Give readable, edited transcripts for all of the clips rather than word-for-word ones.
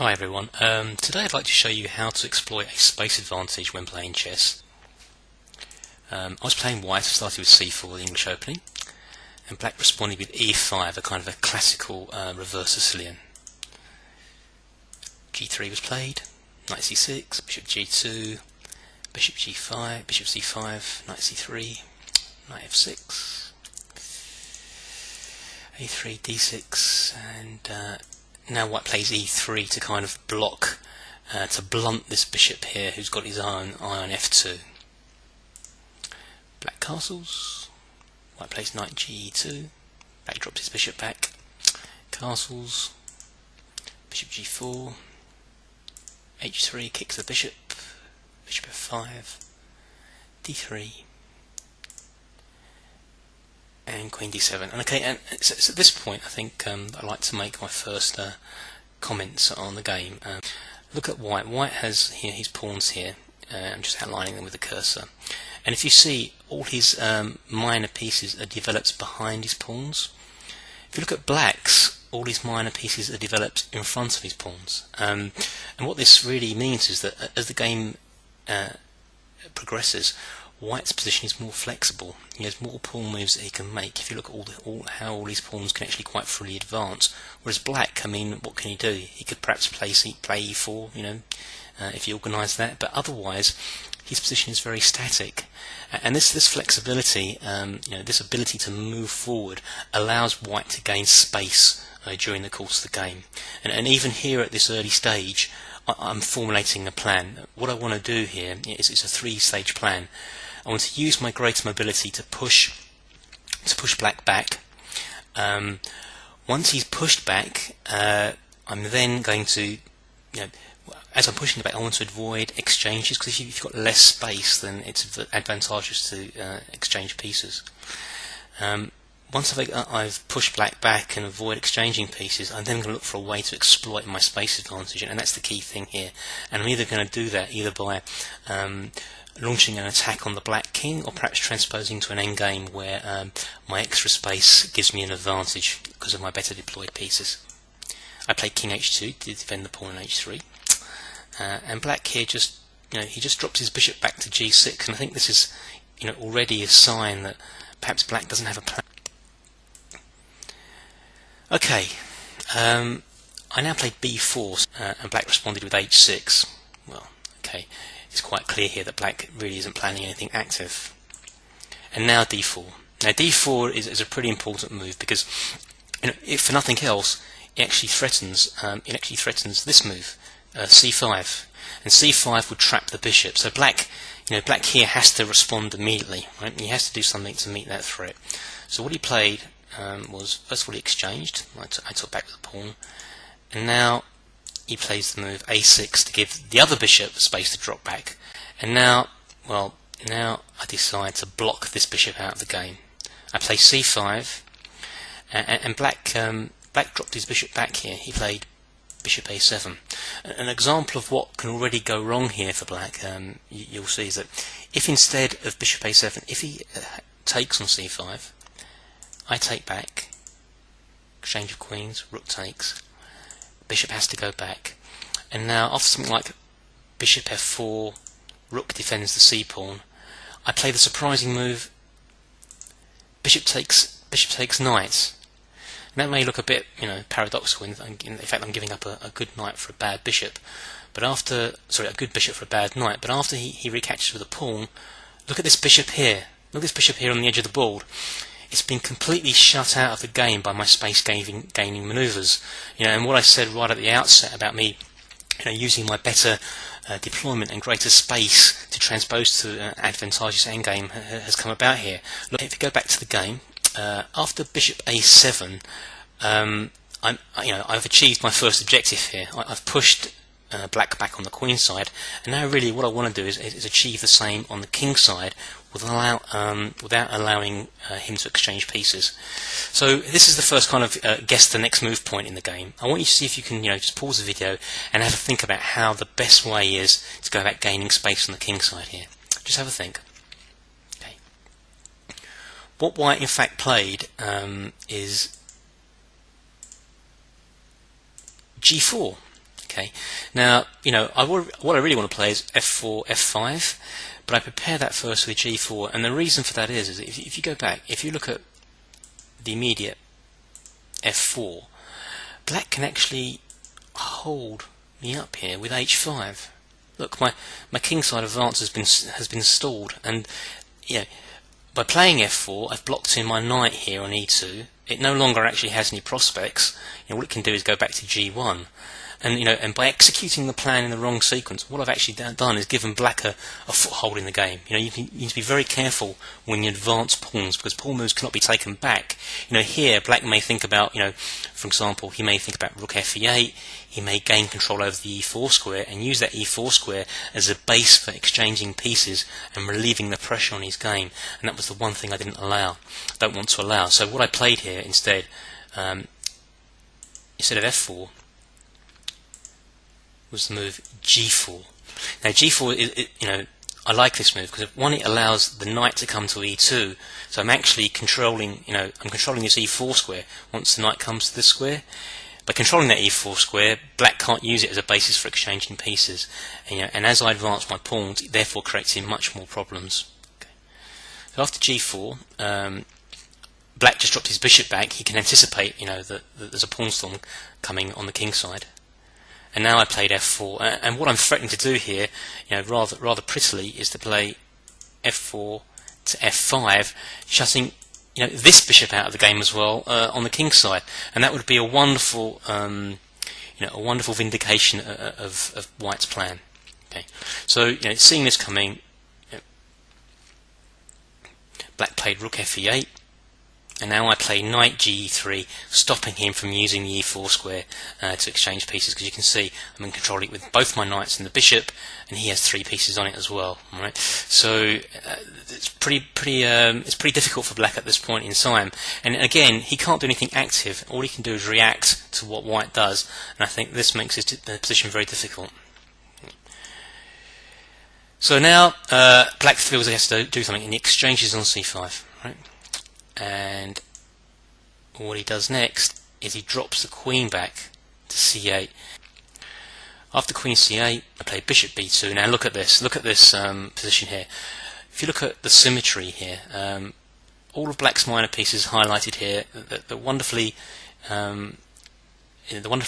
Hi everyone, today I'd like to show you how to exploit a space advantage when playing chess. I was playing white, I started with c4, the English opening, and black responded with e5, a kind of a classical reverse Sicilian. g3 was played, knight c6, bishop g2, bishop g5, bishop c5, knight c3, knight f6, a3, d6, and now white plays e3 to kind of block, to blunt this bishop here who's got his eye on f2. Black castles, white plays knight ge2, black drops his bishop back, castles, bishop g4, h3 kicks the bishop, bishop f5, d3, and queen d7. And okay, and so at this point I think I'd like to make my first comments on the game. Look at white. White has here his pawns here. I'm just outlining them with the cursor. And if you see, all his minor pieces are developed behind his pawns. If you look at black's, all his minor pieces are developed in front of his pawns. And what this really means is that as the game progresses, white's position is more flexible. He has more pawn moves that he can make. If you look at how all these pawns can actually quite freely advance, whereas black, I mean, what can he do? He could perhaps play e4, you know, if he organised that. But otherwise, his position is very static. And this flexibility, you know, this ability to move forward, allows white to gain space during the course of the game. And even here at this early stage, I'm formulating a plan. What I want to do here is it's a three-stage plan. I want to use my greater mobility to push black back. Once he's pushed back, I'm then going to, you know, as I'm pushing back, I want to avoid exchanges, because if you've got less space, then it's advantageous to exchange pieces. Once I've pushed black back and avoid exchanging pieces, I'm then going to look for a way to exploit my space advantage, and that's the key thing here. And I'm either going to do that either by launching an attack on the black king, or perhaps transposing to an endgame where my extra space gives me an advantage because of my better deployed pieces. I play king h2 to defend the pawn on h3, and black here just, you know, he just drops his bishop back to g6, and I think this is, you know, already a sign that perhaps black doesn't have a plan. Okay, I now played b4, and black responded with h6. Well, okay, it's quite clear here that black really isn't planning anything active. And now d4. Now d4 is a pretty important move, because, you know, if for nothing else, it actually threatens this move, c5, and c5 would trap the bishop. So black, you know, black here has to respond immediately, right? He has to do something to meet that threat. So what he played was, first of all, he exchanged. I took back the pawn, and now he plays the move a6 to give the other bishop space to drop back. And now, well, now I decide to block this bishop out of the game. I play c5, and black dropped his bishop back here. He played bishop a7. An example of what can already go wrong here for black, you'll see, is that if instead of bishop a7, if he takes on c5, I take back, exchange of queens, rook takes, bishop has to go back, and now after something like bishop f4, rook defends the c-pawn, I play the surprising move bishop takes knight. And that may look a bit, you know, paradoxical. In fact, I'm giving up a good knight for a bad bishop, but after, sorry, a good bishop for a bad knight. But after he recaptures with a pawn, look at this bishop here. Look at this bishop here on the edge of the board. It's been completely shut out of the game by my space gaining maneuvers. You know, and what I said right at the outset about me, you know, using my better deployment and greater space to transpose to an advantageous endgame has come about here. Look, if you go back to the game, after bishop a7, I've achieved my first objective here. I've pushed black back on the queen side, and now really what I want to do is achieve the same on the king side without allowing him to exchange pieces. So this is the first kind of guess the next move point in the game. I want you to see if you can, you know, just pause the video and have a think about how the best way is to go about gaining space on the king side here. Just have a think. Okay. What white in fact played is g4. Okay. Now, what I really want to play is f4, f5, but I prepare that first with g4, and the reason for that is if you go back, if you look at the immediate f4, black can actually hold me up here with h5. Look, my kingside advance has been stalled, and by playing f4, I've blocked in my knight here on e2. It no longer actually has any prospects. What it can do is go back to g1. And by executing the plan in the wrong sequence, what I've actually done is given black a foothold in the game. You need to be very careful when you advance pawns, because pawn moves cannot be taken back. Here black may think about, for example, he may think about rook f8. He may gain control over the e4 square and use that e4 square as a base for exchanging pieces and relieving the pressure on his game. And that was the one thing I don't want to allow. So what I played here instead of f4, was the move g4. Now g4 I like this move because one, it allows the knight to come to e2, so I'm actually controlling controlling this e4 square once the knight comes to this square. By controlling that e4 square, black can't use it as a basis for exchanging pieces, and as I advance my pawns, it therefore creates him much more problems. Okay. So after g4, black just dropped his bishop back. He can anticipate that there's a pawn storm coming on the king side. And now I played f4, and what I'm threatening to do here, rather prettily, is to play f4 to f5, shutting this bishop out of the game as well on the king side, and that would be a wonderful, a wonderful vindication of White's plan. Okay, so seeing this coming, black played rook f8. And now I play knight g3, stopping him from using the e4 square to exchange pieces, because you can see I'm in control with both my knights and the bishop, and he has 3 pieces on it as well. All right? So it's pretty difficult for black at this point in time. And again, he can't do anything active. All he can do is react to what white does, and I think this makes his position very difficult. So now black feels he has to do something, and he exchanges on c5. Right? And what he does next is he drops the queen back to c8. After queen c8, I play bishop b2. Now look at this position here. If you look at the symmetry here, all of black's minor pieces highlighted here, they're wonderfully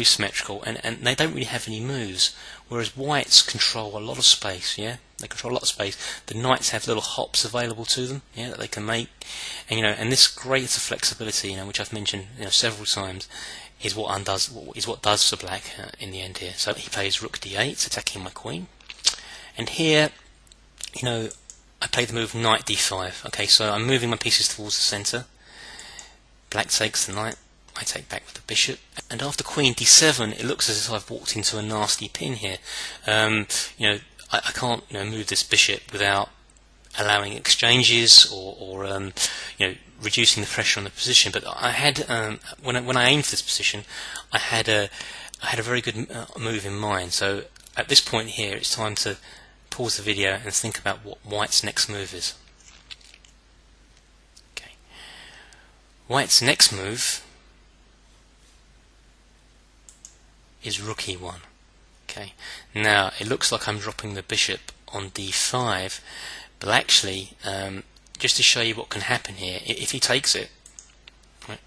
symmetrical, and they don't really have any moves, whereas whites control a lot of space. They control a lot of space. The knights have little hops available to them, that they can make, and this greater flexibility, which I've mentioned several times, is what does for black in the end here. So he plays rook d8, attacking my queen, and here, I play the move knight d5. Okay, so I'm moving my pieces towards the centre. Black takes the knight. I take back with the bishop, and after queen d7, it looks as if I've walked into a nasty pin here. I can't move this bishop without allowing exchanges or reducing the pressure on the position. But I had when I aimed for this position, I had a very good move in mind. So at this point here, it's time to pause the video and think about what White's next move is. Okay, White's next move is rook e1. Okay, now it looks like I'm dropping the bishop on d5, but actually, just to show you what can happen here, if he takes it, right,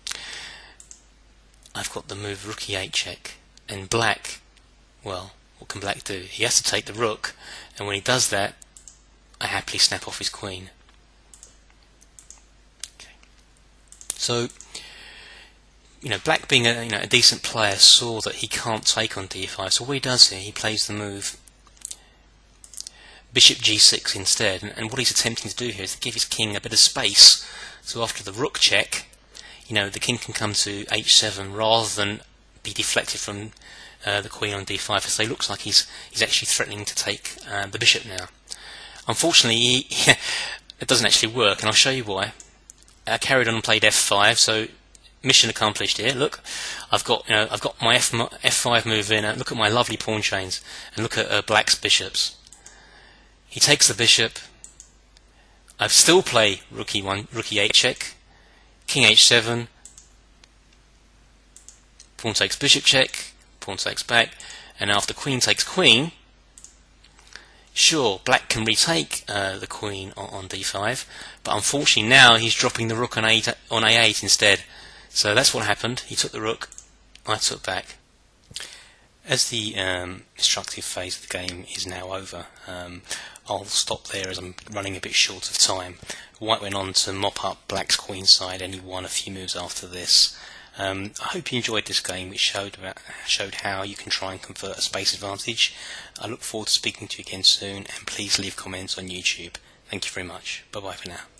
I've got the move rook e8 check, and black, well, what can black do? He has to take the rook, and when he does that, I happily snap off his queen. Okay. So, black being a decent player saw that he can't take on d5, so what he does here, he plays the move bishop g6 instead, and what he's attempting to do here is to give his king a bit of space, so after the rook check, the king can come to h7 rather than be deflected from the queen on d5, so it looks like he's actually threatening to take the bishop now. Unfortunately, it doesn't actually work, and I'll show you why. I carried on and played f5, so mission accomplished here. Look, I've got my f5 move in. Look at my lovely pawn chains, and look at black's bishops. He takes the bishop. I still play rook e1, rook e8 check, king h7, pawn takes bishop check, pawn takes back, And now if the queen takes queen, sure, black can retake the queen on d5, but unfortunately now he's dropping the rook on a8 instead. So that's what happened. He took the rook, I took back. As the instructive phase of the game is now over, I'll stop there as I'm running a bit short of time. White went on to mop up black's queen side, and he won a few moves after this. I hope you enjoyed this game, which showed how you can try and convert a space advantage. I look forward to speaking to you again soon, and please leave comments on YouTube. Thank you very much. Bye bye for now.